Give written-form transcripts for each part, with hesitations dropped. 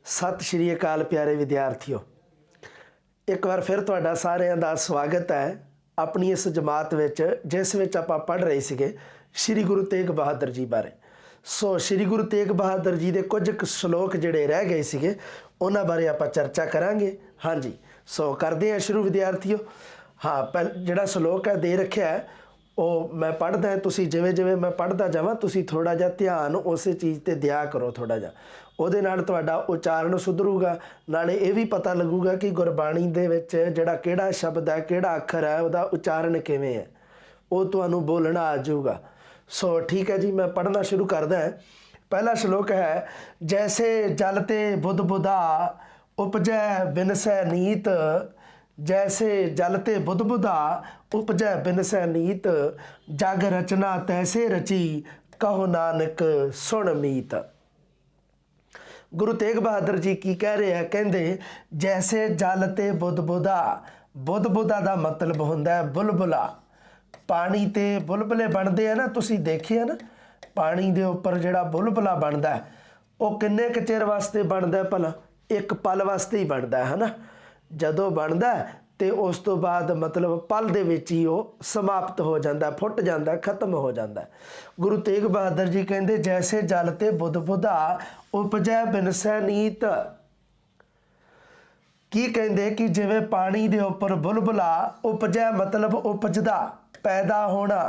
सत श्री अकाल प्यारे विद्यार्थियों, एक बार फिर तुहाडा सारिਆਂ ਦਾ स्वागत है अपनी इस जमात विच जिस विच आपां पढ़ रहे सीगे श्री गुरु तेग बहादुर जी बारे। सो श्री गुरु तेग बहादुर जी के कुछ श्लोक जिहड़े रह गए सीगे उन्हां बारे आपां चर्चा करांगे। हाँ जी, सो करते हैं शुरू विद्यार्थियों। हाँ, जिहड़ा श्लोक है दे रखिया है ਉਹ मैं पढ़दा है, तुसीं जिवें जिवें मैं पढ़दा जावां तुसीं थोड़ा जिहा ध्यान उस चीज़ ते दिया करो थोड़ा जिहा, ਉਹਦੇ ਨਾਲ ਤੁਹਾਡਾ ਉਚਾਰਨ ਸੁਧਰੂਗਾ, ਨਾਲੇ ਇਹ ਵੀ ਪਤਾ ਲੱਗੂਗਾ ਕਿ ਗੁਰਬਾਣੀ ਦੇ ਵਿੱਚ ਜਿਹੜਾ ਕਿਹੜਾ ਸ਼ਬਦ ਹੈ ਕਿਹੜਾ ਅੱਖਰ ਹੈ ਉਹਦਾ ਉਚਾਰਨ ਕਿਵੇਂ ਹੈ, ਉਹ ਤੁਹਾਨੂੰ ਬੋਲਣਾ ਆ ਜਾਊਗਾ। ਸੋ ਠੀਕ ਹੈ जी, मैं पढ़ना शुरू करदा है। पहला श्लोक है, जैसे जल ते बुध बुधा उपजै बिनसै नीत, जैसे जल ते बुध बुधा उपजै बिनसै नीत, जग रचना तैसे रची कहो नानक सुन मीत। गुरु तेग बहादुर जी की कह रहे हैं, कहते जैसे जल ते बुध बुधा, बुध बुधा का मतलब होंदा है बुलबुला। पानी ते बुलबुले बनते हैं ना, तुसी देखिए ना पानी दे उपर जिहड़ा बुलबुला बनता है वह किन्ने क चिर वास्ते बनता है भला, एक पल वास्ते ही बनता है ना। जदों बनता है तो उस तो बाद मतलब पल दे विच ही वो समाप्त हो जाता, फुट जाता, खत्म हो जाता। गुरु तेग बहादुर जी कहते जैसे जल ते बुध बुधा उपजै बिनसै नीत। की कहते कि जिवें पानी दे उपर बुलबुला उपजै मतलब उपजदा, पैदा होना,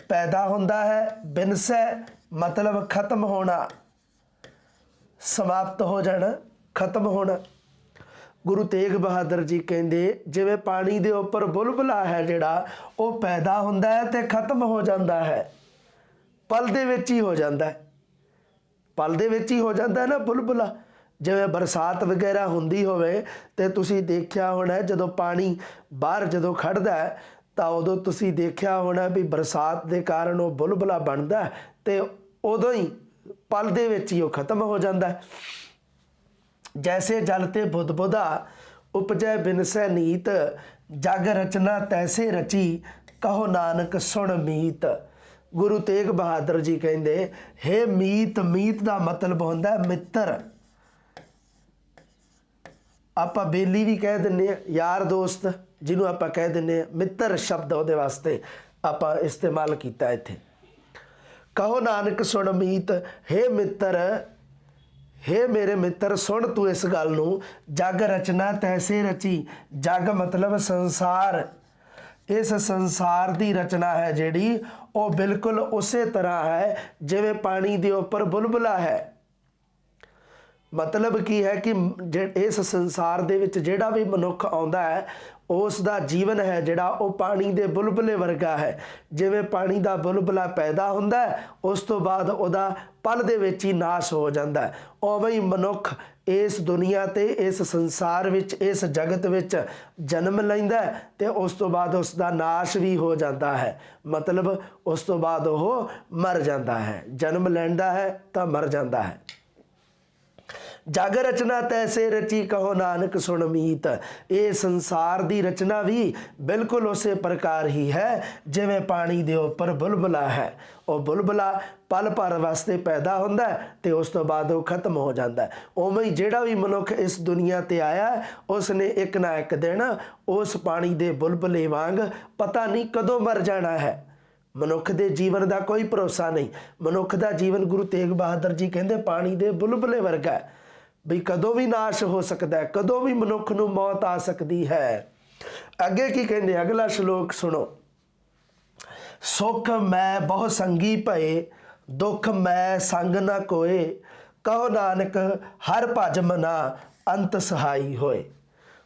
पैदा होंदा है, बिनसै मतलब खत्म होना, समाप्त हो जाना, खत्म होना। गुरु तेग बहादुर जी कहते जिवें पानी दे उपर बुलबुला है जिहड़ा वो पैदा होंदा है ते खत्म हो जाता है, पल दे विच ही हो जाता है, पल दे विच ही हो जाता है ना बुलबुला। जिवें बरसात वगैरह होंदी होवे ते तुसीं देखिया होना जदों पानी बाहर जदों खड़दा है तो उदों तुसीं देखिया होना भी बरसात के कारण वो बुलबुला बनता है तो उदों ही पल दे विच ही वो खत्म हो जाता है। जैसे जल ते बुध बुधा उपजै बिनसै नीत, जग रचना तैसे रची कहो नानक सुन मीत। गुरु तेग बहादुर जी कहते हे मीत, मीत का मतलब होंदा है मित्र। आपां बेली भी कह दिंदे आ, यार दोस्त जिन्हों आपां कह दिंदे आ, मित्र शब्द उहदे वास्ते आपां इस्तेमाल कीता इत्थे। कहो नानक सुन मीत, हे मित्र, हे मेरे मित्र सुन तू इस गल नूं, जग रचना तैसे रची, जग मतलब संसार, इस संसार की रचना है जिहड़ी वो बिल्कुल उस तरह है जिवें पानी दे उपर बुलबुला है। मतलब की है कि इस संसार दे विच जिहड़ा भी मनुख आउंदा है उसका जीवन है जिहड़ा वो पानी दे बुलबुले वर्गा है। जिवें पानी का बुलबुला पैदा हुंदा है उस तो बाद उहदा पल दे विच ही नाश हो जाता है, उवें ही मनुख इस दुनिया ते इस संसार विच इस जगत विच जन्म लैंदा है ते उस तो बाद उसका नाश भी हो जाता है। मतलब उस तो बाद वह मर जाता है, जन्म लैंदा है तो मर जाता है। जग रचना तैसे रची कहो नानक सुन मीत। ये संसार की रचना भी बिल्कुल उस प्रकार ही है जिवें पानी दे उपर बुलबुला है। वो बुलबुला पल भर वास्ते पैदा होंदा है तो उस तो बाद वो खत्म हो जाता है। उवें ही जिहड़ा भी मनुख इस दुनिया ते आया उसने एक ना एक दिन उस पानी दे बुलबुले वांग पता नहीं कदों मर जाना है। मनुख के जीवन का कोई भरोसा नहीं। मनुख का जीवन गुरु तेग बहादुर जी कहते पानी दे बुलबुले वर्गा है, भी कदों भी नाश हो सकता है, कदों भी मनुख नूं मौत आ सकती है। अगे की कहते अगला श्लोक सुनो, सुख मैं बहु संगी भये, दुख मैं संग न कोए, कहो नानक हर भज मना अंत सहाई होए।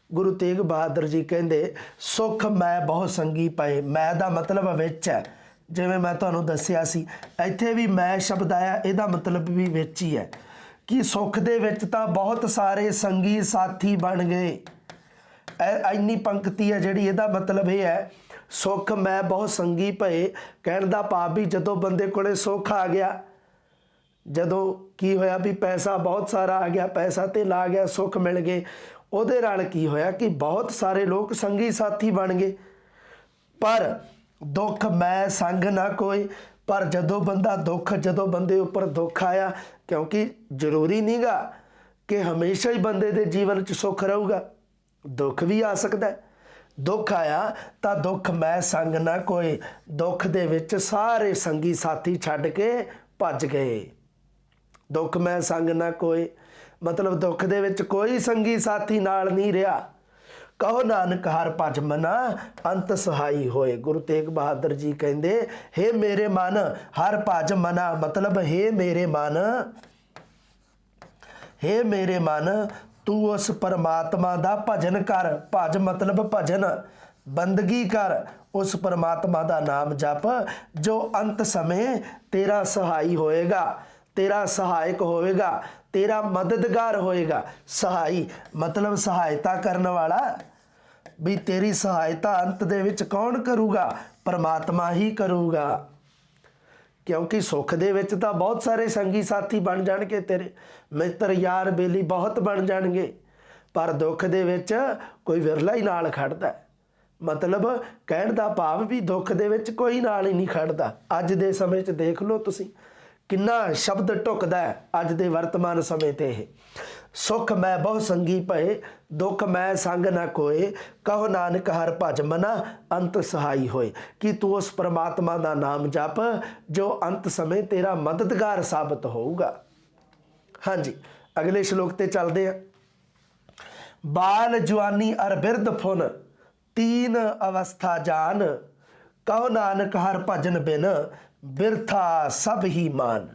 गुरु तेग बहादुर जी कहते सुख मैं बहु संगी भये, मैं दा मतलब विच है, जिवें मैं तुहानूं दस्सिया सी इत्थे भी मैं शब्द आया, इहदा मतलब भी विच ही है कि सुख दे विच तां बहुत सारे संगी साथी बन गए। इन्नी पंक्ति है जिहड़ी इहदा मतलब यह है सुख मैं बहुत संगी भये, कहण दा भाव भी जदों बंदे कोले सुख आ गया, जदों की होया भी पैसा बहुत सारा आ गया, पैसा धेला आ गया, सुख मिल गए, उहदे नाल की होया कि बहुत सारे लोग संगी साथी बन गए। पर दुख मैं संग ना कोई, पर जदों बंदा दुख, जदों बंदे उपर दुख आया, क्योंकि जरूरी नहीं गा कि हमेशा ही बंदे दे जीवन च सुख रहूगा, दुख भी आ सकता है। दुख आया तो दुख मैं संग ना कोई, दुख दे विच सारे संगी साथी छड्ड के भज गए। दुख मैं संग ना कोई मतलब दुख दे विच कोई संगी साथी नाल नहीं रहा। कहो नानक हर भज मना अंत सहाई होए। गुरु तेग बहादुर जी कहते हे मेरे मन हर भज मना मतलब हे मेरे मन तू उस परमात्मा का भजन कर। भज मतलब भजन बंदगी कर, उस परमात्मा का नाम जप जो अंत समय तेरा सहाई होएगा, तेरा सहायक होएगा, तेरा मददगार होएगा। सहाई मतलब सहायता करने वाला, भी तेरी सहायता अंत दे विच कौन करूगा? परमात्मा ही करूगा। क्योंकि सुख दे विच तां बहुत सारे संगी साथी बन जाणगे, तेरे मित्र यार बेली बहुत बन जाणगे, पर दुख दे विच कोई विरला ही नाल खड़दा है। मतलब कहण दा भाव भी दुख दे विच कोई नाल ही नहीं खड़दा। अज दे समय च देख लो तुसीं किन्ना शब्द ढुकदा है अज दे वर्तमान समय ते। यह सुख मैं बहु संगी पए, दुख मैं संग ना कोए, कहो नानक हर भज मना अंत सहाई होए। कि तू उस परमात्मा का नाम जप जो अंत समय तेरा मददगार साबित होऊगा। हाँ जी, अगले श्लोक ते चलते हैं। बाल जवानी अर बिरध फुन तीन अवस्था जान, कहो नानक हर भजन बिन बिरथा सब ही मान।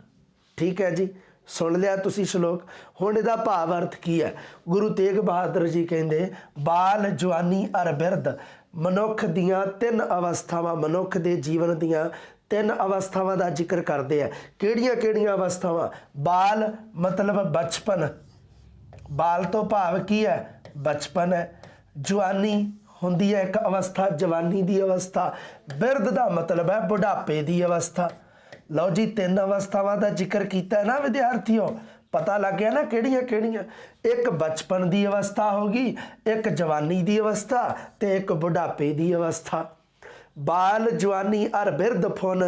ठीक है जी, सुन लिया तुसी श्लोक। हुण इहदा भाव अर्थ की है? गुरु तेग बहादुर जी कहते बाल जवानी अर बिरध मनुख दियां तीन अवस्थावां, मनुख दे जीवन दियां तीन अवस्थावां का जिक्र करते हैं। किहड़ियां किहड़ियां अवस्थावां? बाल मतलब बचपन, बाल तो भाव की है? बचपन है। जवानी होंदी है एक अवस्था, जवानी की अवस्था। बिरध का मतलब है बुढ़ापे की अवस्था। लो जी, तीन अवस्थावां का जिक्र किया है ना विद्यार्थियों, पता लग गया ना किहड़ियां किहड़ियां? एक बचपन की अवस्था होगी, एक जवानी की अवस्था ते एक बुढ़ापे की अवस्था। बाल जवानी अर बिरध फुन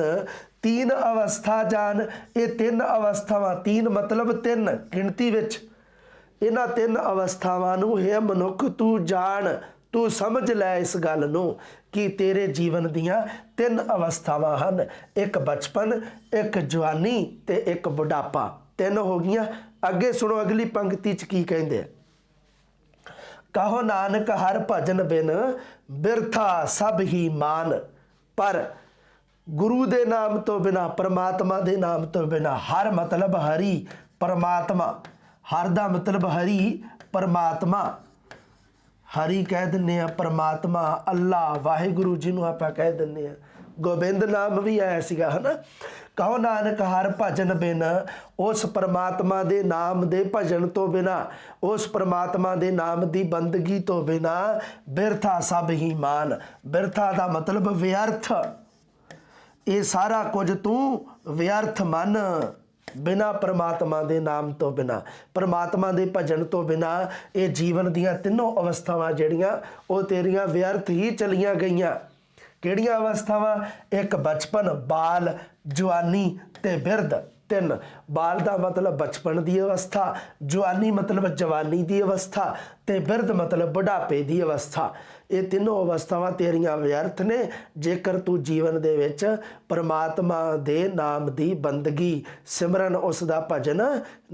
तीन अवस्था जान। ये तीन अवस्थावां, तीन मतलब तीन गिणती विच, इन्हां तीन अवस्थावां नूं हे मनुख तू जान, तू समझ लै इस गल नूं कि तेरे जीवन दियां तीन अवस्थावां हन, एक बचपन, एक जवानी ते एक बुढ़ापा। तीन हो गईयां। अगे सुनो अगली पंक्ति च की कहंदे, कहो नानक हर भजन बिन बिरथा सब ही मान। पर गुरु दे नाम तो बिना, परमात्मा दे नाम तो बिना, हर मतलब हरि परमात्मा, हर दा मतलब हरि परमात्मा, हरि कह दिंने, परमात्मा अल्लाह वाहिगुरु जिन्हों आप कह दिंने, गोबिंद नाम भी आया सीगा है ना। कहो नानक हर भजन बिन, उस परमात्मा दे नाम दे भजन तो बिना, उस परमात्मा दे नाम दी बंदगी तो बिना बिरथा सब ही मान। बिरथा का मतलब व्यर्थ, ये सारा कुछ तू व्यर्थ मन। बिना परमात्मा दे नाम तो बिना, परमात्मा दे भजन तो बिना ये जीवन दियां तीनों अवस्थावां जिहड़ियां वो तेरियां व्यर्थ ही चलियां गईयां। किहड़ियां अवस्थावां? एक बचपन, बाल, जवानी ते बिरध। तीन, बाल का मतलब बचपन की अवस्था, जवानी मतलब जवानी की अवस्था ते बिरध मतलब बुढ़ापे की अवस्था। ये तीनों अवस्थावां तेरियां व्यर्थ ने जेकर तू जीवन दे विच परमात्मा दे नाम की बंदगी सिमरन उसका भजन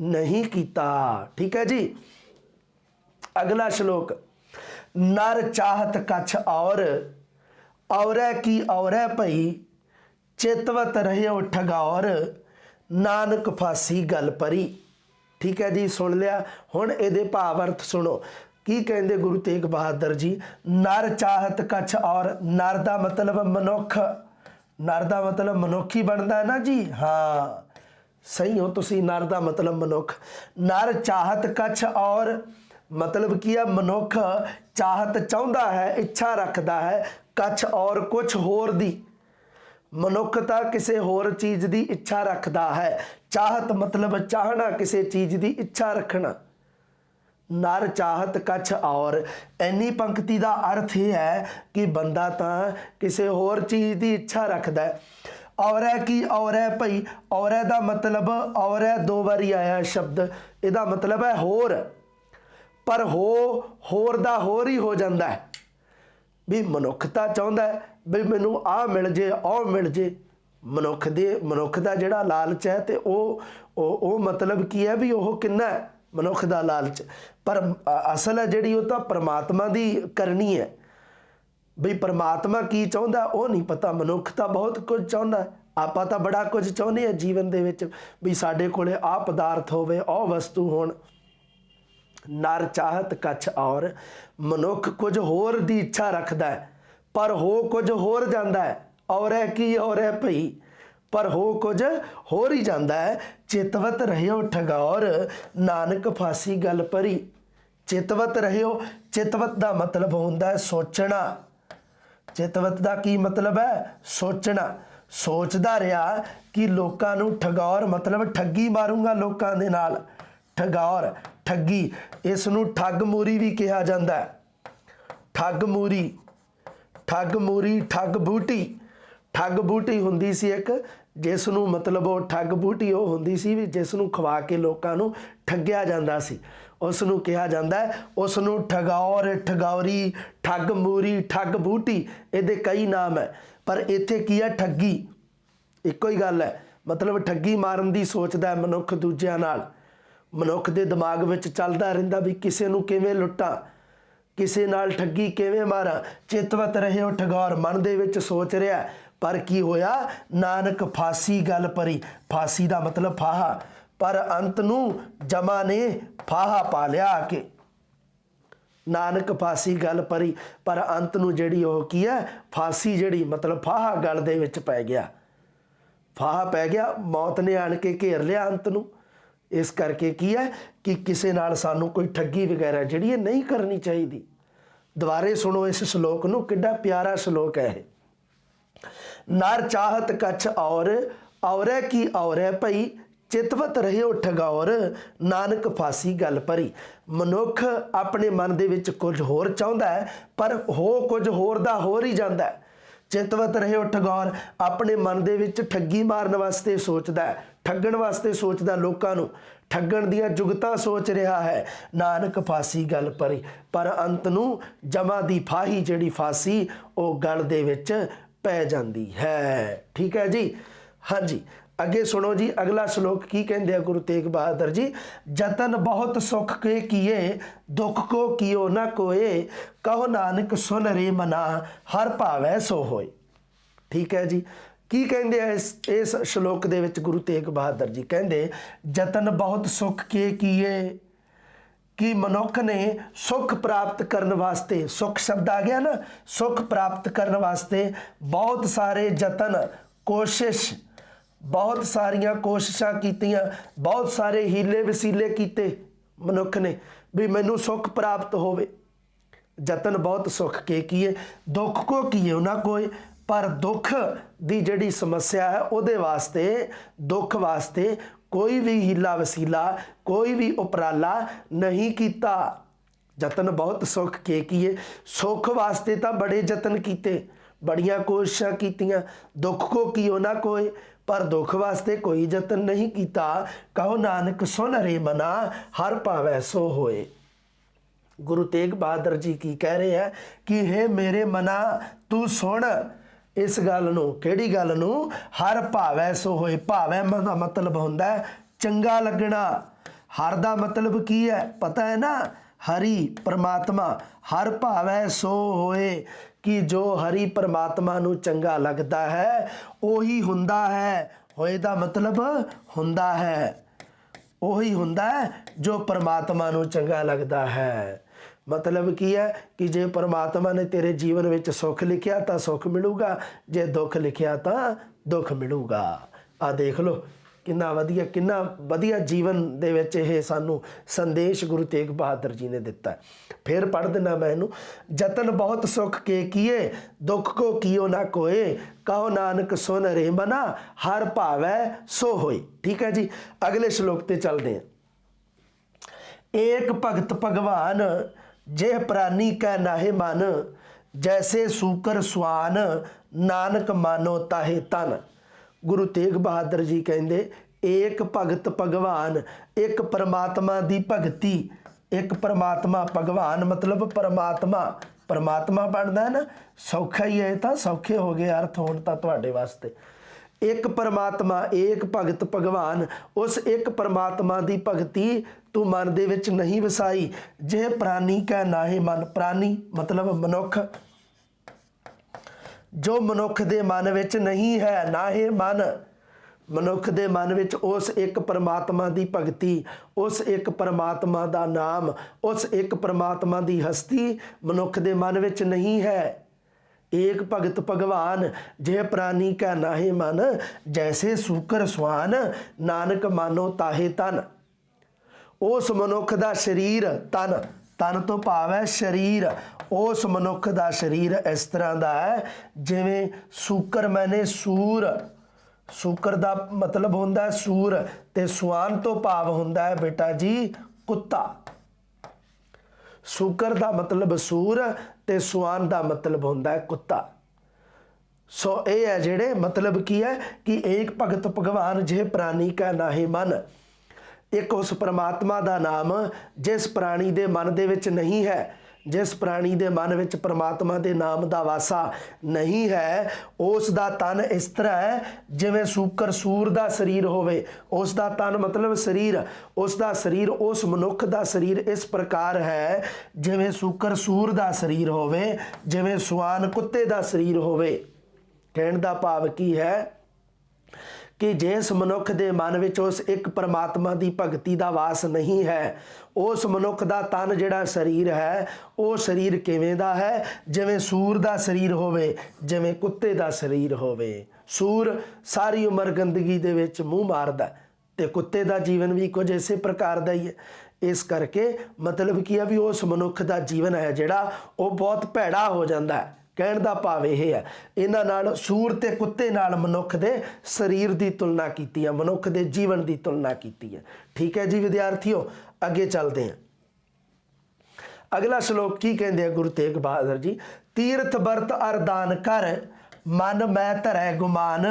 नहीं कीता। ठीक है जी। अगला श्लोक, नर चाहत कछ औरै की औरै भई, चेतवत रहे ठगौर, नानक फासी गल परी। ठीक है जी, सुन लिया। हुण इहदे भाव अर्थ सुनो की कहते गुरु तेग बहादुर जी। नर चाहत कछ और, नर का मतलब मनुख, नर का मतलब मनुख ही बनता है ना जी। हाँ सही हो तुसी, नर का मतलब मनुख। नर चाहत कछ और मतलब की है, मनुख चाहत चाहता है, इच्छा रखता है, कछ और कुछ होर दी। मनुख तां किसी होर चीज़ की इच्छा रखता है। चाहत मतलब चाहना, किसी चीज़ की इच्छा रखना। नर चाहत कछ और, इन्नी पंक्ति का अर्थ यह है कि बंदा तां किसी होर चीज़ की इच्छा रखता है। ਔਰੈ ਕੀ ਔਰੈ ਭਈ, ਔਰੈ ਦਾ मतलब ਔਰੈ ਦੋ ਵਾਰੀ ਆਇਆ ਸ਼ਬਦ, ਇਹਦਾ मतलब है होर, पर होर ਦਾ ਹੋਰ ਹੀ ਹੋ ਜਾਂਦਾ ਹੈ। ਵੀ ਮਨੁੱਖਤਾ ਚਾਹੁੰਦਾ ਵੀ ਮੈਨੂੰ ਆਹ ਮਿਲ ਜੇ, ਉਹ ਮਿਲ ਜੇ। ਮਨੁੱਖ ਦਾ ਜਿਹੜਾ ਲਾਲਚ ਹੈ ਤੇ ਉਹ मतलब ਕੀ ਹੈ ਵੀ ਉਹ ਕਿੰਨਾ ਹੈ ਮਨੁੱਖ ਦਾ ਲਾਲਚ, ਪਰ ਅਸਲ ਹੈ ਜਿਹੜੀ ਉਹ ਤਾਂ ਪਰਮਾਤਮਾ ਦੀ ਕਰਨੀ ਹੈ। ਬਈ ਪਰਮਾਤਮਾ ਕੀ ਚਾਹੁੰਦਾ ਉਹ ਨਹੀਂ ਪਤਾ, ਮਨੁੱਖ ਤਾਂ ਬਹੁਤ ਕੁਝ ਚਾਹੁੰਦਾ। ਆਪਾਂ ਤਾਂ ਬੜਾ ਕੁਝ ਚਾਹੁੰਦੇ ਹਾਂ ਜੀਵਨ ਦੇ ਵਿੱਚ, ਵੀ ਸਾਡੇ ਕੋਲੇ ਆਹ ਪਦਾਰਥ ਹੋਵੇ, ਉਹ ਵਸਤੂ ਹੋਣ। ਨਰ ਚਾਹਤ ਕਛ ਔਰ, ਮਨੁੱਖ ਕੁਝ ਹੋਰ ਦੀ ਇੱਛਾ ਰੱਖਦਾ ਹੈ ਪਰ ਹੋ ਕੁਝ ਹੋਰ ਜਾਂਦਾ ਹੈ। ਔਰੈ ਕੀ ਔਰੈ ਭਈ, ਪਰ ਹੋ ਕੁਝ ਹੋਰ ਹੀ ਜਾਂਦਾ ਹੈ। ਚਿਤਵਤ ਰਹਿਓ ਠਗੌਰ, ਨਾਨਕ ਫਾਸੀ ਗਲ ਭਰੀ। ਚਿਤਵਤ ਰਹਿਓ, ਚਿਤਵਤ ਦਾ मतलब ਹੁੰਦਾ ਹੈ ਸੋਚਣਾ। ਚਿਤਵਤ ਦਾ ਕੀ मतलब ਹੈ? ਸੋਚਣਾ। ਸੋਚਦਾ ਰਿਹਾ ਕਿ ਲੋਕਾਂ ਨੂੰ ਠਗੌਰ मतलब ਠੱਗੀ ਮਾਰੂੰਗਾ ਲੋਕਾਂ ਦੇ ਨਾਲ। ਠਗੌਰ ਠੱਗੀ, ਇਸ ਨੂੰ ਠੱਗ ਮੂਰੀ ਵੀ ਕਿਹਾ ਜਾਂਦਾ ਹੈ। ਠੱਗ ਮੂਰੀ, ਠੱਗ ਮੂਰੀ, ਠੱਗ ਬੂਟੀ। ਠੱਗ ਬੂਟੀ ਹੁੰਦੀ ਸੀ ਇੱਕ, ਜਿਸ ਨੂੰ मतलब ਉਹ ਠੱਗ ਬੂਟੀ ਉਹ ਹੁੰਦੀ ਸੀ ਵੀ ਜਿਸ ਨੂੰ ਖਵਾ ਕੇ ਲੋਕਾਂ ਨੂੰ ਠੱਗਿਆ ਜਾਂਦਾ ਸੀ, ਉਸ ਨੂੰ ਕਿਹਾ ਜਾਂਦਾ ਹੈ। ਉਸ ਨੂੰ ਠਗੌਰ, ਠਗੌਰੀ, ਠੱਗ ਮੂਰੀ, ਠੱਗ ਬੂਟੀ, ਇਹਦੇ ਕਈ ਨਾਮ ਹੈ, ਪਰ ਇੱਥੇ ਕੀ ਹੈ? ਠੱਗੀ। ਇੱਕੋ ਹੀ ਗੱਲ ਹੈ, मतलब ਠੱਗੀ ਮਾਰਨ ਦੀ ਸੋਚਦਾ ਹੈ ਮਨੁੱਖ ਦੂਜਿਆਂ ਨਾਲ। ਮਨੁੱਖ ਦੇ ਦਿਮਾਗ ਵਿੱਚ ਚੱਲਦਾ ਰਹਿੰਦਾ ਵੀ ਕਿਸੇ ਨੂੰ ਕਿਵੇਂ ਲੁੱਟਾਂ, ਕਿਸੇ ਨਾਲ ਠੱਗੀ ਕਿਵੇਂ ਮਾਰਾਂ। ਚਿਤਵਤ ਰਹਿਓ ਠਗੌਰ, ਮਨ ਦੇ ਵਿੱਚ ਸੋਚ ਰਿਹਾ, ਪਰ ਕੀ ਹੋਇਆ? ਨਾਨਕ ਫਾਸੀ ਗਲ ਭਰੀ। ਫਾਸੀ ਦਾ मतलब ਫਾਹਾ, ਪਰ ਅੰਤ ਨੂੰ ਜਮਾ ਨੇ ਫਾਹਾ ਪਾ ਲਿਆ ਆ ਕੇ। ਨਾਨਕ ਫਾਸੀ ਗਲ ਭਰੀ, ਪਰ ਅੰਤ ਨੂੰ ਜਿਹੜੀ ਉਹ ਕੀ ਹੈ? ਫਾਸੀ ਜਿਹੜੀ मतलब ਫਾਹਾ ਗਲ ਦੇ ਵਿੱਚ ਪੈ ਗਿਆ। ਫਾਹਾ ਪੈ ਗਿਆ, ਮੌਤ ਨੇ ਆਣ ਕੇ ਘੇਰ ਲਿਆ ਅੰਤ ਨੂੰ। ਇਸ ਕਰਕੇ ਕੀ ਹੈ ਕਿ ਕਿਸੇ ਨਾਲ ਸਾਨੂੰ ਕੋਈ ਠੱਗੀ ਵਗੈਰਾ ਜਿਹੜੀ ਇਹ ਨਹੀਂ ਕਰਨੀ ਚਾਹੀਦੀ। ਦੁਬਾਰੇ ਸੁਣੋ ਇਸ ਸ਼ਲੋਕ ਨੂੰ, ਕਿੱਡਾ ਪਿਆਰਾ ਸ਼ਲੋਕ ਹੈ ਇਹ। ਨਰ ਚਾਹਤ ਕਛ ਔਰ, ਔਰੈ ਕੀ ਔਰੈ ਭਈ, ਚਿਤਵਤ ਰਹਿਓ ਠਗੌਰ, ਨਾਨਕ ਫਾਸੀ ਗਲ ਭਰੀ। ਮਨੁੱਖ ਆਪਣੇ ਮਨ ਦੇ ਵਿੱਚ ਕੁਝ ਹੋਰ ਚਾਹੁੰਦਾ ਹੈ ਪਰ ਹੋ ਕੁਝ ਹੋਰ ਦਾ ਹੋਰ ਹੀ ਜਾਂਦਾ ਹੈ। ਚਿਤਵਤ ਰਹਿਓ ਠਗੌਰ, ਆਪਣੇ ਮਨ ਦੇ ਵਿੱਚ ਠੱਗੀ ਮਾਰਨ ਵਾਸਤੇ ਸੋਚਦਾ ਹੈ, ਠੱਗਣ ਵਾਸਤੇ ਸੋਚਦਾ, ਲੋਕਾਂ ਨੂੰ ਠੱਗਣ ਦੀਆਂ ਜੁਗਤਾਂ ਸੋਚ ਰਿਹਾ ਹੈ। ਨਾਨਕ ਫਾਸੀ ਗਲ ਭਰੀ, ਪਰ ਅੰਤ ਨੂੰ ਜਮਾ ਦੀ ਫਾਹੀ ਜਿਹੜੀ ਫਾਸੀ ਉਹ ਗਲ ਦੇ ਵਿੱਚ ਪੈ ਜਾਂਦੀ ਹੈ। ਠੀਕ ਹੈ ਜੀ। ਹਾਂਜੀ, ਅੱਗੇ ਸੁਣੋ ਜੀ, ਅਗਲਾ ਸ਼ਲੋਕ ਕੀ ਕਹਿੰਦੇ ਆ ਗੁਰੂ ਤੇਗ ਬਹਾਦਰ ਜੀ। ਜਤਨ ਬਹੁਤ ਸੁਖ ਕੇ ਕੀਏ, ਦੁੱਖ ਕੋ ਕੀਓ ਨਾ ਕੋਏ, ਕਹੋ ਨਾਨਕ ਸੁਨ ਰੇ ਮਨਾ, ਹਰ ਭਾਵੈ ਸੋ ਹੋਏ। ਠੀਕ ਹੈ ਜੀ। ਕੀ ਕਹਿੰਦੇ ਆ ਇਸ ਸ਼ਲੋਕ ਦੇ ਵਿੱਚ ਗੁਰੂ ਤੇਗ ਬਹਾਦਰ ਜੀ? ਕਹਿੰਦੇ ਜਤਨ ਬਹੁਤ ਸੁਖ ਕੇ ਕੀਏ, ਕਿ ਮਨੁੱਖ ਨੇ ਸੁੱਖ ਪ੍ਰਾਪਤ ਕਰਨ ਵਾਸਤੇ, ਸੁੱਖ ਸ਼ਬਦ ਆ ਗਿਆ ਨਾ, ਸੁੱਖ ਪ੍ਰਾਪਤ ਕਰਨ ਵਾਸਤੇ ਬਹੁਤ ਸਾਰੇ ਯਤਨ, ਕੋਸ਼ਿਸ਼, ਬਹੁਤ ਸਾਰੀਆਂ ਕੋਸ਼ਿਸ਼ਾਂ ਕੀਤੀਆਂ, ਬਹੁਤ ਸਾਰੇ ਹੀਲੇ ਵਸੀਲੇ ਕੀਤੇ ਮਨੁੱਖ ਨੇ ਵੀ ਮੈਨੂੰ ਸੁੱਖ ਪ੍ਰਾਪਤ ਹੋਵੇ। ਜਤਨ ਬਹੁਤ ਸੁੱਖ ਕੇ ਕੀਏ, ਦੁੱਖ ਕੋ ਕੀਓ ਨਾ ਕੋਏ, ਪਰ ਦੁੱਖ ਦੀ ਜਿਹੜੀ ਸਮੱਸਿਆ ਹੈ ਉਹਦੇ ਵਾਸਤੇ, ਦੁੱਖ ਵਾਸਤੇ ਕੋਈ ਵੀ ਹੀਲਾ ਵਸੀਲਾ, ਕੋਈ ਵੀ ਉਪਰਾਲਾ ਨਹੀਂ ਕੀਤਾ। ਜਤਨ ਬਹੁਤ ਸੁੱਖ ਕੇ ਕੀਏ, ਸੁੱਖ ਵਾਸਤੇ ਤਾਂ ਬੜੇ ਯਤਨ ਕੀਤੇ, ਬੜੀਆਂ ਕੋਸ਼ਿਸ਼ਾਂ ਕੀਤੀਆਂ। ਦੁੱਖ ਕੋ ਕੀਓ ਨਾ ਕੋਏ, ਪਰ ਦੁੱਖ ਵਾਸਤੇ ਕੋਈ ਯਤਨ ਨਹੀਂ ਕੀਤਾ। ਕਹੋ ਨਾਨਕ ਸੁਨ ਰੇ ਮਨਾ, ਹਰ ਭਾਵੈ ਸੋ ਹੋਏ। ਗੁਰੂ ਤੇਗ ਬਹਾਦਰ ਜੀ ਕੀ ਕਹਿ ਰਹੇ ਹੈ ਕਿ हे ਮੇਰੇ ਮਨਾ, ਤੂੰ ਸੁਣ ਇਸ ਗੱਲ ਨੂੰ। ਕਿਹੜੀ ਗੱਲ ਨੂੰ? ਹਰ ਭਾਵੈ ਸੋ ਹੋਏ। ਭਾਵੈ ਦਾ मतलब ਹੁੰਦਾ ਹੈ ਚੰਗਾ ਲੱਗਣਾ। ਹਰ ਦਾ मतलब ਕੀ ਹੈ ਪਤਾ ਹੈ ਨਾ? ਹਰੀ, ਪਰਮਾਤਮਾ। ਹਰ ਭਾਵੈ ਸੋ ਹੋਏ, ਕਿ ਜੋ ਹਰੀ ਪਰਮਾਤਮਾ ਨੂੰ ਚੰਗਾ ਲੱਗਦਾ ਹੈ ਉਹੀ ਹੁੰਦਾ ਹੈ। ਹੋਏ ਦਾ मतलब ਹੁੰਦਾ ਹੈ, ਉਹੀ ਹੁੰਦਾ ਹੈ ਜੋ ਪਰਮਾਤਮਾ ਨੂੰ ਚੰਗਾ ਲੱਗਦਾ ਹੈ। मतलब ਕੀ ਹੈ ਕਿ ਜੇ ਪਰਮਾਤਮਾ ਨੇ ਤੇਰੇ ਜੀਵਨ ਵਿੱਚ ਸੁੱਖ ਲਿਖਿਆ ਤਾਂ ਸੁੱਖ ਮਿਲੂਗਾ, ਜੇ ਦੁੱਖ ਲਿਖਿਆ ਤਾਂ ਦੁੱਖ ਮਿਲੂਗਾ। ਆ ਦੇਖ ਲਓ ਕਿੰਨਾ ਵਧੀਆ ਜੀਵਨ ਦੇ ਵਿੱਚ ਇਹ ਸਾਨੂੰ ਸੰਦੇਸ਼ ਗੁਰੂ ਤੇਗ ਬਹਾਦਰ ਜੀ ਨੇ ਦਿੱਤਾ। ਫਿਰ ਪੜ੍ਹ ਦਿੰਦਾ ਮੈਂ ਇਹਨੂੰ। ਜਤਨ ਬਹੁਤ ਸੁੱਖ ਕੇ ਕੀਏ, ਦੁੱਖ ਕੋ ਕੀਓ ਨਾ ਕੋਏ, ਕਹੋ ਨਾਨਕ ਸੁਨ ਰੇ ਮਨਾ, ਹਰ ਭਾਵੈ ਸੋ ਹੋਏ। ਠੀਕ ਹੈ ਜੀ। ਅਗਲੇ ਸ਼ਲੋਕ ਤੇ ਚੱਲਦੇ ਹਾਂ। ਏਕ ਭਗਤ ਭਗਵਾਨ, ਜੇ ਪ੍ਰਾਨੀ ਕੈ ਨਾਹਿ ਮਨ, ਜੈਸੇ ਸੂਕਰ ਸੁਆਨ, ਨਾਨਕ ਮਾਨੋ ਤਾਹੇ ਤਨ। गुरु तेग बहादुर जी कहते एक भगत भगवान, एक परमात्मा दी भगती, एक परमात्मा भगवान मतलब परमात्मा, परमात्मा बनता है ना, सौखा ही है, तो सौखे हो गए अर्थ होण तां तुहाडे वास्ते। एक परमात्मा एक भगत भगवान, उस एक परमात्मा की भगती तू मन दे विच नहीं वसाई, जे प्राणी कै नाहे मन, प्राणी मतलब मनुख, जो मनुख दे मन विच नहीं है, नाहे मन मनुख दे मन विच उस एक परमात्मा की भगती, उस एक परमात्मा का नाम, उस एक परमात्मा की हस्ती मनुख दे मन विच नहीं है। एक भगत भगवान जे प्राणी का नाहे मन, जैसे सूकर सुहान, नानक मानो ताहे तन। उस मनुख का शरीर तन, तन तो भाव है शरीर, उस मनुख का शरीर इस तरह का है जिवें सूकर मैंने सूर, सूकर का मतलब होंदा सूर, ते सुहान तो भाव होंदा है बेटा जी कुत्ता। सूकर का मतलब सूर ते सुहान का मतलब होंदा है कुत्ता। सो ये है जेड़े मतलब की है कि एक भगत भगवान जे प्राणी का नाहे मन, एक उस परमात्मा का नाम जिस प्राणी के मन दे विच नहीं है, जिस प्राणी के मन विच परमात्मा के नाम का वासा नहीं है, उसका तन इस तरह है जिवें सूकर सूर का शरीर होवे, उसका तन मतलब शरीर, उसका शरीर उस मनुख का शरीर इस प्रकार है जिवें सूकर सूर का शरीर होवे, जिवें सुहान कुत्ते का शरीर होवे। कहण दा भाव की है कि जिस मनुख के मन में उस एक परमात्मा की भगती का वास नहीं है, उस मनुख का तन जिहड़ा शरीर है वो शरीर किवें दा है, जिवें सूर का शरीर होवे, जिवें कुत्ते का शरीर होवे। सूर सारी उम्र गंदगी दे विच मूँह मारदा ते कुत्ते का जीवन भी कुछ इसे प्रकार का ही है। इस करके मतलब की है भी उस मनुख का जीवन है जिहड़ा वो बहुत भैड़ा हो जाता है। कहण दा भाव यह है, इन्हां नाल सूर ते कुत्ते नाल मनुख दे शरीर की तुलना की है, मनुख दे जीवन की तुलना की है। ठीक है जी विद्यार्थियों, अगे चलते हैं। अगला श्लोक की कहते हैं गुरु तेग बहादुर जी, तीर्थ बरत अरदान कर, मन मै धरै गुमान,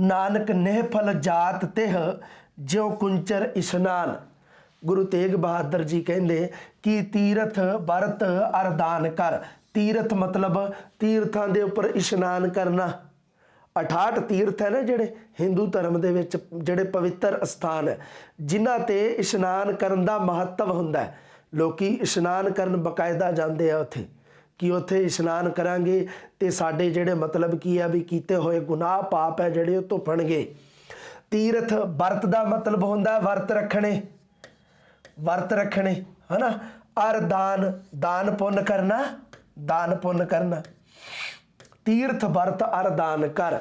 नानक निहफल जात तिह, ज्यों कुंचर इशनान। गुरु तेग बहादुर जी कहते कि तीर्थ बरत अरदान कर, तीर्थ मतलब तीर्थां दे उपर इशनान करना। 68 तीर्थ है ना जिहड़े हिंदू धर्म दे विच जिहड़े पवित्र स्थान है, जिन्हां ते इशनान करन दा महत्व हुंदा है। लोकी इशनान करन बकायदा जांदे आ उत्थे कि उत्थे इशनान करांगे ते साडे जिहड़े मतलब की है भी कीते होए गुनाह पाप है जिहड़े ओह धुपणगे। तीर्थ बरत दा मतलब हुंदा वर्त रखणे, वर्त रखणे है ना। अरदान दान पुण्य करना, दान पुण्य करना। तीर्थ बरत अरदान कर,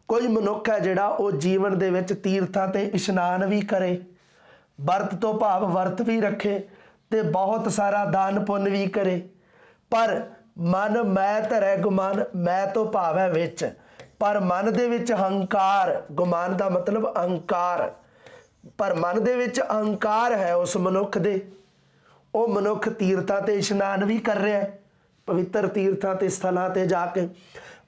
कोई मनुख है जिहड़ा वो जीवन दे विच तीर्थां ते इशनान भी करे, बरत तो भाव वर्त भी रखे ते बहुत सारा दान पुण्य भी करे, पर मन मै धरै गुमान, मै तो भाव है विच, पर मन दे विच अहंकार, गुमान का मतलब अहंकार, पर मन दे विच अहंकार है उस मनुख दे। वो मनुख तीर्थां ते इशनान भी कर रहा है, पवित्र तीर्थां ते स्थलां ते जाके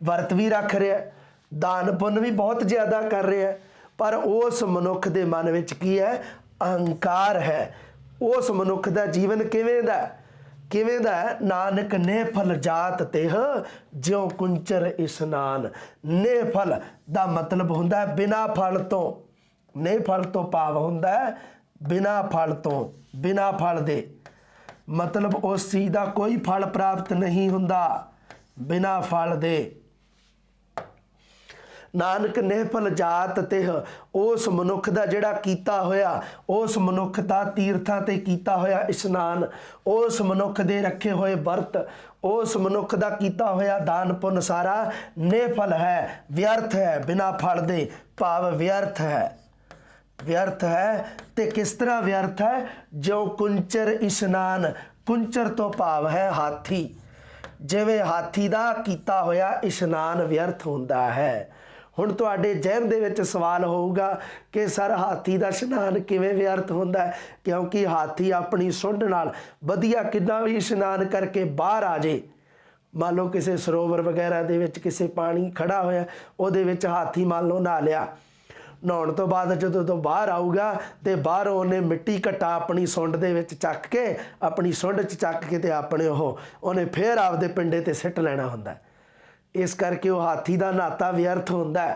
वर्त भी रख रहा है, दान पुण्य भी बहुत ज़्यादा कर रहा है, पर उस मनुख दे मन विच की है, अहंकार है। उस मनुख दा जीवन किवें दा, किवें दा है, नानक निहफल जात तिह, ज्यों कुंचर इशनान। निहफल दा मतलब हुंदा है बिना फल तो, निहफल तो भाव हुंदा है बिना फल तो, बिना फल दे मतलब उस चीज़ का कोई फल प्राप्त नहीं हुंदा, बिना फल दे। नानक निहफल जात तिह, उस मनुख का जिहड़ा कीता होया, उस मनुख का तीर्थां ते कीता होया इशनान, उस मनुख दे रखे हुए वर्त, उस मनुख का कीता होया दान पुण्य सारा निहफल है, व्यर्थ है, बिना फल दे, भाव व्यर्थ है, व्यर्थ है। ते किस तरह व्यर्थ है, जो कुंचर इशनान, कुंचर तो भाव है हाथी, जिवें हाथी का कीता होया इशनान व्यर्थ हुंदा है। हुण तुहाडे जहन दे विच सवाल होऊगा कि सर हाथी का इशनान किवें व्यर्थ हुंदा है, क्योंकि हाथी अपनी सुंड नाल वधिया कितना भी इशनान करके बाहर आ जाए, मान लो किसी सरोवर वगैरह दे विच किसी पानी खड़ा होया उहदे विच हाथी मान लो नहा लिया ਨਹਾਉਣ ਤੋਂ ਬਾਅਦ ਜਦੋਂ ਤੋਂ ਬਾਹਰ ਆਊਗਾ ਤੇ ਬਾਹਰੋਂ ਉਹਨੇ ਮਿੱਟੀ ਘੱਟਾ ਆਪਣੀ ਸੁੰਡ ਦੇ ਵਿੱਚ ਚੱਕ ਕੇ, ਆਪਣੀ ਸੁੰਡ 'ਚ ਚੱਕ ਕੇ ਤੇ ਆਪਣੇ ਉਹਨੇ ਫੇਰ ਆਪਦੇ ਪਿੰਡੇ ਤੇ ਸਿੱਟ ਲੈਣਾ ਹੁੰਦਾ। ਇਸ ਕਰਕੇ ਉਹ ਹਾਥੀ ਦਾ ਨਹਾਤਾ ਵਿਅਰਥ ਹੁੰਦਾ।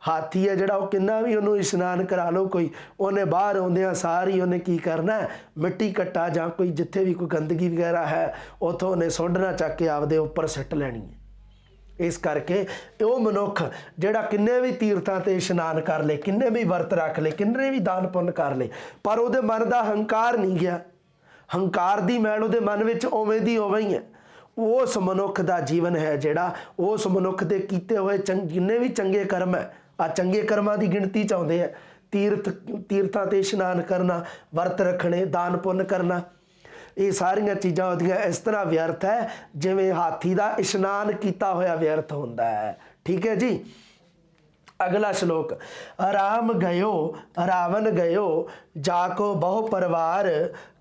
ਹਾਥੀ ਹੈ ਜਿਹੜਾ, ਉਹ ਕਿੰਨਾ ਵੀ ਉਹਨੂੰ ਇਸ਼ਨਾਨ ਕਰਾ ਲਓ ਕੋਈ, ਉਹਨੇ ਬਾਹਰ ਆਉਂਦਿਆਂ ਸਾਰੀ ਉਹਨੇ ਕੀ ਕਰਨਾ, ਮਿੱਟੀ ਘੱਟਾ ਜਾਂ ਕੋਈ ਜਿੱਥੇ ਵੀ ਕੋਈ ਗੰਦਗੀ ਵਗੈਰਾ ਹੈ ਉੱਥੋਂ ਉਹਨੇ ਸੁੰਡ ਨਾ ਚੱਕ ਕੇ ਆਪਦੇ ਉੱਪਰ ਸਿੱਟ ਲੈਣੀ ਹੈ। ਇਸ ਕਰਕੇ ਉਹ ਮਨੁੱਖ ਜਿਹੜਾ ਕਿੰਨੇ ਵੀ ਤੀਰਥਾਂ ਤੇ ਇਸ਼ਨਾਨ ਕਰ ਲੇ, ਕਿੰਨੇ ਵੀ ਵਰਤ ਰੱਖ ਲੇ, ਕਿੰਨੇ ਵੀ ਦਾਨ ਪੁੰਨ ਕਰ ਲੇ, ਪਰ ਉਹਦੇ ਮਨ ਦਾ ਹੰਕਾਰ ਨਹੀਂ ਗਿਆ। ਹੰਕਾਰ ਦੀ ਮੈਲ ਉਹਦੇ ਮਨ ਵਿੱਚ ਉਵੇਂ ਦੀ ਉਵੇਂ ਹੀ ਹੈ। ਉਸ ਮਨੁੱਖ ਦਾ ਜੀਵਨ ਹੈ ਜਿਹੜਾ, ਉਸ ਮਨੁੱਖ ਦੇ ਕੀਤੇ ਹੋਏ ਜਿੰਨੇ ਵੀ ਚੰਗੇ ਕਰਮ ਹੈ, ਆ ਚੰਗੇ ਕਰਮਾਂ ਦੀ ਗਿਣਤੀ 'ਚ ਆਉਂਦੇ ਆ। ਤੀਰਥਾਂ ਤੇ ਇਸ਼ਨਾਨ ਕਰਨਾ, ਵਰਤ ਰੱਖਣੇ, ਦਾਨ ਪੁੰਨ ਕਰਨਾ, ਇਹ ਸਾਰੀਆਂ ਚੀਜ਼ਾਂ ਉਹਦੀਆਂ ਇਸ ਤਰ੍ਹਾਂ ਵਿਅਰਥ ਹੈ ਜਿਵੇਂ ਹਾਥੀ ਦਾ ਇਸ਼ਨਾਨ ਕੀਤਾ ਹੋਇਆ ਵਿਅਰਥ ਹੁੰਦਾ ਹੈ। ਠੀਕ ਹੈ ਜੀ। ਅਗਲਾ ਸ਼ਲੋਕ, ਰਾਮ ਗਇਓ ਰਾਵਨ ਗਇਓ ਜਾਕੋ ਬਹੁ ਪਰਿਵਾਰ,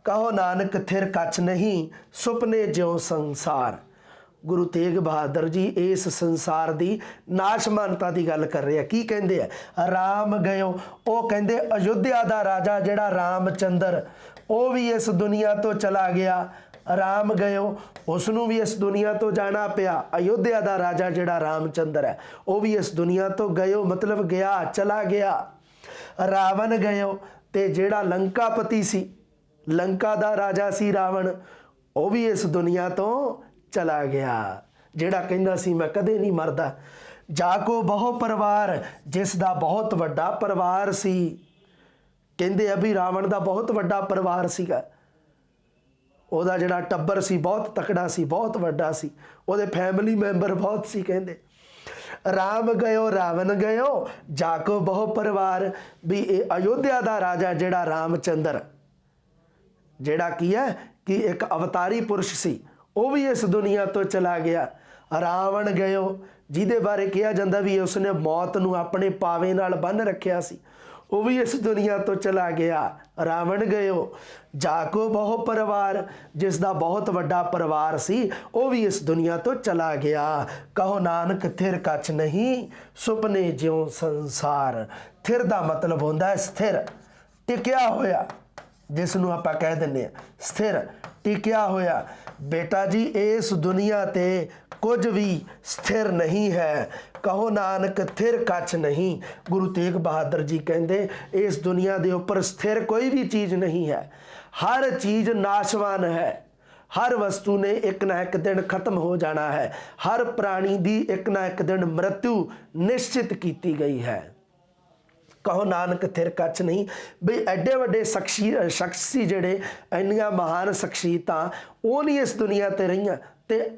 ਕਹੋ ਨਾਨਕ ਥਿਰ ਕਛ ਨਹੀਂ ਸੁਪਨੇ ਜਿਉ ਸੰਸਾਰ। ਗੁਰੂ ਤੇਗ ਬਹਾਦਰ ਜੀ ਇਸ ਸੰਸਾਰ ਦੀ ਨਾਸ਼ਮਾਨਤਾ ਦੀ ਗੱਲ ਕਰ ਰਹੇ ਆ। ਕੀ ਕਹਿੰਦੇ ਆ? ਰਾਮ ਗਇਓ, ਉਹ ਕਹਿੰਦੇ ਅਯੁੱਧਿਆ ਦਾ ਰਾਜਾ ਜਿਹੜਾ ਰਾਮਚੰਦਰ, ਉਹ ਵੀ ਇਸ ਦੁਨੀਆ ਤੋਂ ਚਲਾ ਗਿਆ। ਰਾਮ ਗਇਓ, ਉਸ ਨੂੰ ਵੀ ਇਸ ਦੁਨੀਆ ਤੋਂ ਜਾਣਾ ਪਿਆ। ਅਯੁੱਧਿਆ ਦਾ ਰਾਜਾ ਜਿਹੜਾ ਰਾਮਚੰਦਰ ਹੈ, ਉਹ ਵੀ ਇਸ ਦੁਨੀਆ ਤੋਂ ਗਇਓ ਮਤਲਬ ਗਿਆ, ਚਲਾ ਗਿਆ। ਰਾਵਣ ਗਇਓ, ਤੇ ਜਿਹੜਾ ਲੰਕਾਪਤੀ ਸੀ, ਲੰਕਾ ਦਾ ਰਾਜਾ ਸੀ ਰਾਵਣ, ਉਹ ਵੀ ਇਸ ਦੁਨੀਆ ਤੋਂ ਚਲਾ ਗਿਆ। ਜਿਹੜਾ ਕਹਿੰਦਾ ਸੀ ਮੈਂ ਕਦੇ ਨਹੀਂ ਮਰਦਾ। ਜਾਕੋ ਬਹੁ ਪਰਿਵਾਰ, ਜਿਸ ਦਾ ਬਹੁਤ ਵੱਡਾ ਪਰਿਵਾਰ ਸੀ। ਕਹਿੰਦੇ ਆ ਵੀ ਰਾਵਣ ਦਾ ਬਹੁਤ ਵੱਡਾ ਪਰਿਵਾਰ ਸੀਗਾ, ਉਹਦਾ ਜਿਹੜਾ ਟੱਬਰ ਸੀ ਬਹੁਤ ਤਕੜਾ ਸੀ, ਬਹੁਤ ਵੱਡਾ ਸੀ, ਉਹਦੇ ਫੈਮਿਲੀ ਮੈਂਬਰ ਬਹੁਤ ਸੀ। ਕਹਿੰਦੇ ਰਾਮ ਗਇਓ ਰਾਵਣ ਗਇਓ ਜਾਕੋ ਬਹੁ ਪਰਿਵਾਰ, ਵੀ ਇਹ ਅਯੋਧਿਆ ਦਾ ਰਾਜਾ ਜਿਹੜਾ ਰਾਮਚੰਦਰ, ਜਿਹੜਾ ਕੀ ਹੈ ਕਿ ਇੱਕ ਅਵਤਾਰੀ ਪੁਰਸ਼ ਸੀ, ਉਹ ਵੀ ਇਸ ਦੁਨੀਆ ਤੋਂ ਚਲਾ ਗਿਆ। ਰਾਵਣ ਗਇਓ, ਜਿਹਦੇ ਬਾਰੇ ਕਿਹਾ ਜਾਂਦਾ ਵੀ ਉਸਨੇ ਮੌਤ ਨੂੰ ਆਪਣੇ ਪਾਵੇ ਨਾਲ ਬੰਨ੍ਹ ਰੱਖਿਆ ਸੀ, ਉਹ ਵੀ ਇਸ ਦੁਨੀਆ ਤੋਂ ਚਲਾ ਗਿਆ। ਰਾਵਣ ਗਇਓ ਜਾਕੋ ਬਹੁ ਪਰਿਵਾਰ, ਜਿਸ ਦਾ ਬਹੁਤ ਵੱਡਾ ਪਰਿਵਾਰ ਸੀ, ਉਹ ਵੀ ਇਸ ਦੁਨੀਆ ਤੋਂ ਚਲਾ ਗਿਆ। ਕਹੋ ਨਾਨਕ ਥਿਰ ਕਛ ਨਹੀਂ ਸੁਪਨੇ ਜਿਉ ਸੰਸਾਰ। ਥਿਰ ਦਾ ਮਤਲਬ ਹੁੰਦਾ ਹੈ ਸਥਿਰ, ਟਿਕਿਆ ਹੋਇਆ, ਜਿਸ ਨੂੰ ਆਪਾਂ ਕਹਿ ਦਿੰਦੇ ਹਾਂ ਸਥਿਰ, ਟਿਕਿਆ ਹੋਇਆ। ਬੇਟਾ ਜੀ ਇਸ ਦੁਨੀਆ ਤੇ ਕੁਝ ਵੀ ਸਥਿਰ ਨਹੀਂ ਹੈ। ਕਹੋ ਨਾਨਕ ਥਿਰ ਕਛ ਨਹੀਂ। ਗੁਰੂ ਤੇਗ ਬਹਾਦਰ ਜੀ ਕਹਿੰਦੇ ਇਸ ਦੁਨੀਆ ਦੇ ਉੱਪਰ ਸਥਿਰ ਕੋਈ ਵੀ ਚੀਜ਼ ਨਹੀਂ ਹੈ। ਹਰ ਚੀਜ਼ ਨਾਸ਼ਵਾਨ ਹੈ। ਹਰ ਵਸਤੂ ਨੇ ਇੱਕ ਨਾ ਇੱਕ ਦਿਨ ਖਤਮ ਹੋ ਜਾਣਾ ਹੈ। ਹਰ ਪ੍ਰਾਣੀ ਦੀ ਇੱਕ ਨਾ ਇੱਕ ਦਿਨ ਮ੍ਰਿਤੂ ਨਿਸ਼ਚਿਤ ਕੀਤੀ ਗਈ ਹੈ। ਕਹੋ ਨਾਨਕ ਥਿਰ ਕਛ ਨਹੀਂ। ਬਈ ਐਡੇ ਵੱਡੇ ਸ਼ਖਸ ਸੀ ਜਿਹੜੇ, ਇੰਨੀਆਂ ਮਹਾਨ ਸ਼ਖਸੀਅਤਾਂ, ਉਹ ਨਹੀਂ ਇਸ ਦੁਨੀਆ ਤੇ ਰਹੀਆਂ, ਤੇ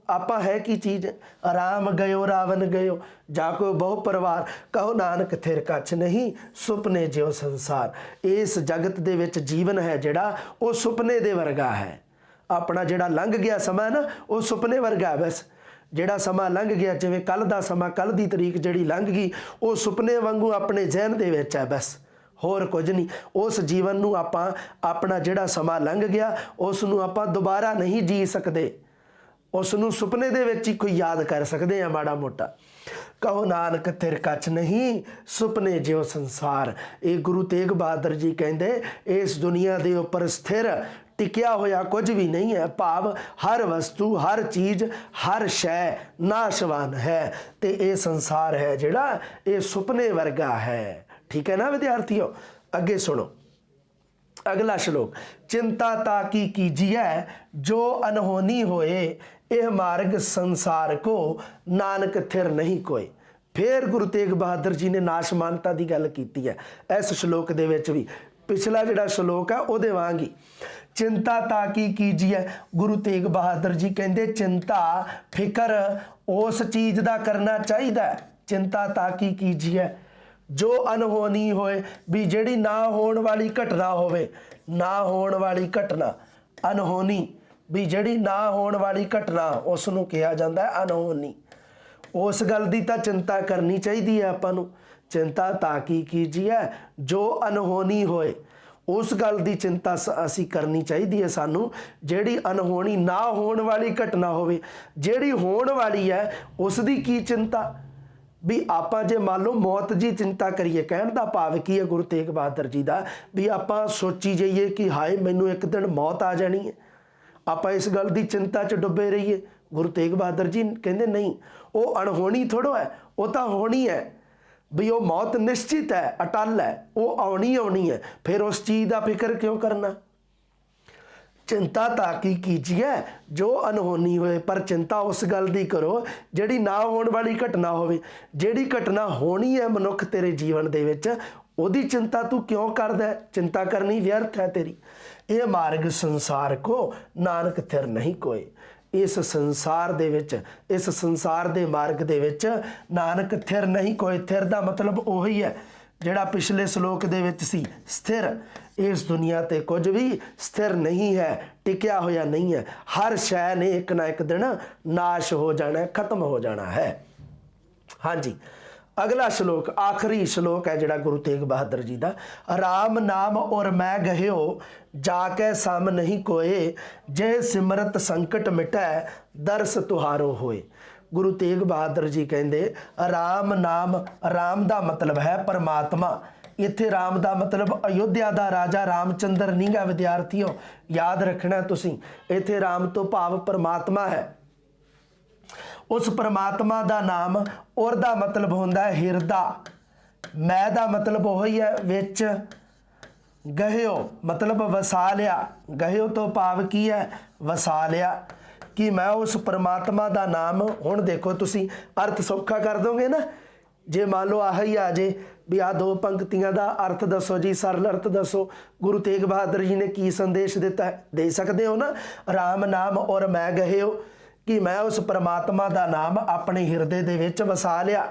ਆਪਾਂ ਹੈ ਕੀ ਚੀਜ਼? ਰਾਮ ਗਇਓ ਰਾਵਣ ਗਇਓ ਜਾਕੋ ਬਹੁ ਪਰਿਵਾਰ, ਕਹੋ ਨਾਨਕ ਥਿਰ ਕਛ ਨਹੀਂ ਸੁਪਨੇ ਜਿਉ ਸੰਸਾਰ। ਇਸ ਜਗਤ ਦੇ ਵਿੱਚ ਜੀਵਨ ਹੈ ਜਿਹੜਾ, ਉਹ ਸੁਪਨੇ ਦੇ ਵਰਗਾ ਹੈ। ਆਪਣਾ ਜਿਹੜਾ ਲੰਘ ਗਿਆ ਸਮਾਂ ਨਾ, ਉਹ ਸੁਪਨੇ ਵਰਗਾ ਹੈ। ਬਸ ਜਿਹੜਾ ਸਮਾਂ ਲੰਘ ਗਿਆ, ਜਿਵੇਂ ਕੱਲ੍ਹ ਦਾ ਸਮਾਂ, ਕੱਲ੍ਹ ਦੀ ਤਰੀਕ ਜਿਹੜੀ ਲੰਘ ਗਈ, ਉਹ ਸੁਪਨੇ ਵਾਂਗੂ ਆਪਣੇ ਜ਼ਿਹਨ ਦੇ ਵਿੱਚ ਹੈ, ਬਸ ਹੋਰ ਕੁਝ ਨਹੀਂ। ਉਸ ਜੀਵਨ ਨੂੰ ਆਪਾਂ, ਆਪਣਾ ਜਿਹੜਾ ਸਮਾਂ ਲੰਘ ਗਿਆ, ਉਸ ਨੂੰ ਆਪਾਂ ਦੁਬਾਰਾ ਨਹੀਂ ਜੀ ਸਕਦੇ। ਉਸ ਨੂੰ ਸੁਪਨੇ ਦੇ ਵਿੱਚ ਹੀ ਕੋਈ ਯਾਦ ਕਰ ਸਕਦੇ ਆ ਮਾੜਾ ਮੋਟਾ। ਕਹੋ ਨਾਨਕ ਥਿਰ ਕਛ ਨਹੀਂ ਸੁਪਨੇ ਜਿਉ ਸੰਸਾਰ। ਇਹ ਗੁਰੂ ਤੇਗ ਬਹਾਦਰ ਜੀ ਕਹਿੰਦੇ ਇਸ ਦੁਨੀਆ ਦੇ ਉੱਪਰ ਸਥਿਰ ਟਿਕਿਆ ਹੋਇਆ ਕੁਝ ਵੀ ਨਹੀਂ ਹੈ। ਭਾਵ ਹਰ ਵਸਤੂ, ਹਰ ਚੀਜ਼, ਹਰ ਸ਼ੈ ਨਾਸ਼ਵਾਨ ਹੈ, ਤੇ ਇਹ ਸੰਸਾਰ ਹੈ ਜਿਹੜਾ, ਇਹ ਸੁਪਨੇ ਵਰਗਾ ਹੈ। ਠੀਕ ਹੈ ਨਾ ਵਿਦਿਆਰਥੀਓ। ਅੱਗੇ ਸੁਣੋ ਅਗਲਾ ਸ਼ਲੋਕ, ਚਿੰਤਾ ਤਾਕੀ ਕੀਜੀਐ ਜੋ ਅਨਹੋਨੀ ਹੋਏ, ਇਹ ਮਾਰਗ ਸੰਸਾਰ ਕੋ ਨਾਨਕ ਥਿਰ ਨਹੀਂ ਕੋਏ। ਫਿਰ ਗੁਰੂ ਤੇਗ ਬਹਾਦਰ ਜੀ ਨੇ ਨਾਸ਼ਮਾਨਤਾ ਦੀ ਗੱਲ ਕੀਤੀ ਹੈ ਇਸ ਸ਼ਲੋਕ ਦੇ ਵਿੱਚ ਵੀ। ਪਿਛਲਾ ਜਿਹੜਾ ਸ਼ਲੋਕ ਹੈ ਉਹਦੇ ਵਾਂਗ ਹੀ, ਚਿੰਤਾ ਤਾਕੀ ਕੀਜੀਐ। ਗੁਰੂ ਤੇਗ ਬਹਾਦਰ ਜੀ ਕਹਿੰਦੇ ਚਿੰਤਾ, ਫਿਕਰ ਉਸ ਚੀਜ਼ ਦਾ ਕਰਨਾ ਚਾਹੀਦਾ। ਚਿੰਤਾ ਤਾਕੀ ਕੀਜੀਐ ਜੋ ਅਨਹੋਨੀ ਹੋਏ, ਵੀ ਜਿਹੜੀ ਨਾ ਹੋਣ ਵਾਲੀ ਘਟਨਾ ਹੋਵੇ। ਨਾ ਹੋਣ ਵਾਲੀ ਘਟਨਾ, ਅਨਹੋਨੀ, ਵੀ ਜਿਹੜੀ ਨਾ ਹੋਣ ਵਾਲੀ ਘਟਨਾ, ਉਸ ਨੂੰ ਕਿਹਾ ਜਾਂਦਾ ਹੈ ਅਨਹੋਨੀ। ਉਸ ਗੱਲ ਦੀ ਤਾਂ ਚਿੰਤਾ ਕਰਨੀ ਚਾਹੀਦੀ ਹੈ ਆਪਾਂ ਨੂੰ। ਚਿੰਤਾ ਤਾਕੀ ਕੀਜੀਐ ਜੋ ਅਨਹੋਨੀ ਹੋਏ, ਉਸ ਗੱਲ ਦੀ ਚਿੰਤਾ ਅਸੀਂ ਕਰਨੀ ਚਾਹੀਦੀ ਹੈ ਸਾਨੂੰ, ਜਿਹੜੀ ਅਨਹੋਣੀ, ਨਾ ਹੋਣ ਵਾਲੀ ਘਟਨਾ ਹੋਵੇ। ਜਿਹੜੀ ਹੋਣ ਵਾਲੀ ਹੈ ਉਸ ਦੀ ਕੀ ਚਿੰਤਾ? ਵੀ ਆਪਾਂ ਜੇ ਮੰਨ ਲਓ ਮੌਤ ਦੀ ਚਿੰਤਾ ਕਰੀਏ, ਕਹਿਣ ਦਾ ਭਾਵ ਕੀ ਹੈ ਗੁਰੂ ਤੇਗ ਬਹਾਦਰ ਜੀ ਦਾ, ਵੀ ਆਪਾਂ ਸੋਚੀ ਜਾਈਏ ਕਿ ਹਾਏ ਮੈਨੂੰ ਇੱਕ ਦਿਨ ਮੌਤ ਆ ਜਾਣੀ ਹੈ, ਆਪਾਂ ਇਸ ਗੱਲ ਦੀ ਚਿੰਤਾ 'ਚ ਡੁੱਬੇ ਰਹੀਏ। ਗੁਰੂ ਤੇਗ ਬਹਾਦਰ ਜੀ ਕਹਿੰਦੇ ਨਹੀਂ, ਉਹ ਅਣਹੋਣੀ ਥੋੜ੍ਹਾ ਹੈ, ਉਹ ਤਾਂ ਹੋਣੀ ਹੈ। ਵੀ ਉਹ ਮੌਤ ਨਿਸ਼ਚਿਤ ਹੈ, ਅਟਲ ਹੈ, ਉਹ ਆਉਣੀ ਹੈ, ਫਿਰ ਉਸ ਚੀਜ਼ ਦਾ ਫਿਕਰ ਕਿਉਂ ਕਰਨਾ। चिंता ताकि कीजिए जो अनहोनी होए, पर चिंता उस गल दी करो जिहड़ी ना होने वाली घटना होवे। जिहड़ी घटना होनी है मनुख तेरे जीवन दे विच, ओहदी चिंता तू क्यों करदा है? चिंता करनी व्यर्थ है तेरी। ये मार्ग संसार को नानक थिर नहीं कोई। इस संसार दे विच, इस संसार दे मार्ग दे विच नानक थिर नहीं कोई। थिर दा मतलब ओही है ਜਿਹੜਾ पिछले श्लोक ਦੇ ਵਿੱਚ ਸੀ, स्थिर। इस दुनिया ते कुछ भी स्थिर नहीं है, टिकया होया नहीं है। हर शै ने एक ना एक दिन नाश हो जाना है, खत्म हो जाना है। हाँ जी, अगला श्लोक, आखिरी श्लोक है जिहड़ा गुरु तेग बहादुर जी का। राम नाम और मैं गहियो जाके सम नहीं कोए, जे सिमरत संकट मिटै दर्स तुहारो होए। गुरु तेग बहादुर जी कहते राम नाम, राम का मतलब है परमात्मा। इत्थे राम का मतलब अयोध्या का राजा रामचंद्र नहीं गा विद्यार्थियों, याद रखना तुसी। इत्थे राम तो भाव परमात्मा है। उस परमात्मा का नाम और दा मतलब होंदा है हिरदा। मैं दा मतलब वही है विच, गहियो मतलब वसा लिया। गहियो तो भाव की है? वसा लिया। कि मैं उस परमात्मा का नाम, हुण देखो तुसी अर्थ सौखा कर दोगे ना, जे मान लो आही आ जे भी आ दो पंक्तियां का अर्थ दसो जी, सरल अर्थ दसो, गुरु तेग बहादुर जी ने की संदेश दिता है, दे सकते हो ना। राम नाम और मैं गहे हो, कि मैं उस परमात्मा का नाम अपने हिरदे दे विच वसा लिया।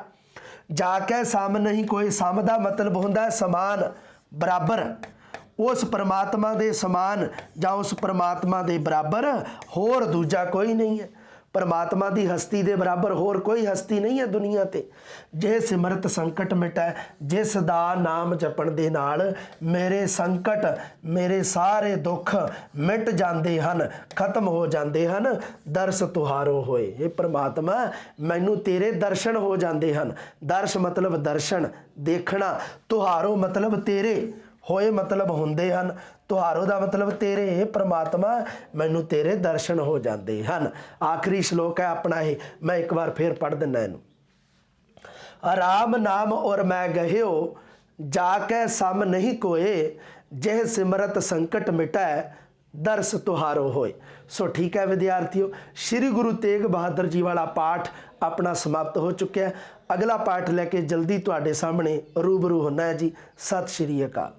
जाके सम नहीं कोई, सम का मतलब होंदा है समान, बराबर। उस परमात्मा दे समान या उस परमात्मा दे बराबर होर दूजा कोई नहीं है। परमात्मा की हस्ती दे बराबर होर कोई हस्ती नहीं है दुनिया ते। जे सिमरत संकट मिटै, जिस दा नाम जपण दे नाल मेरे संकट, मेरे सारे दुख मिट जाते हैं, खत्म हो जाते हैं। दर्श तुहारो होए, ये परमात्मा मैनू तेरे दर्शन हो जाते हैं। दर्श मतलब दर्शन, देखना। तुहारो मतलब तेरे, होए मतलब होंदे हन। तुहारो दा मतलब तेरे, परमात्मा मैनू तेरे दर्शन हो जाते हैं। आखिरी श्लोक है अपना ही, मैं एक बार फिर पढ़ दिना इनू। राम नाम और मैं गहियो जाके सम नहीं कोए, जेह सिमरत संकट मिटै दर्श तुहारो होए। सो ठीक है विद्यार्थियों, श्री गुरु तेग बहादुर जी वाला पाठ अपना समाप्त हो चुका है। अगला पाठ लैके जल्दी तुहाडे सामने रूबरू होना है जी। सत श्री अकाल।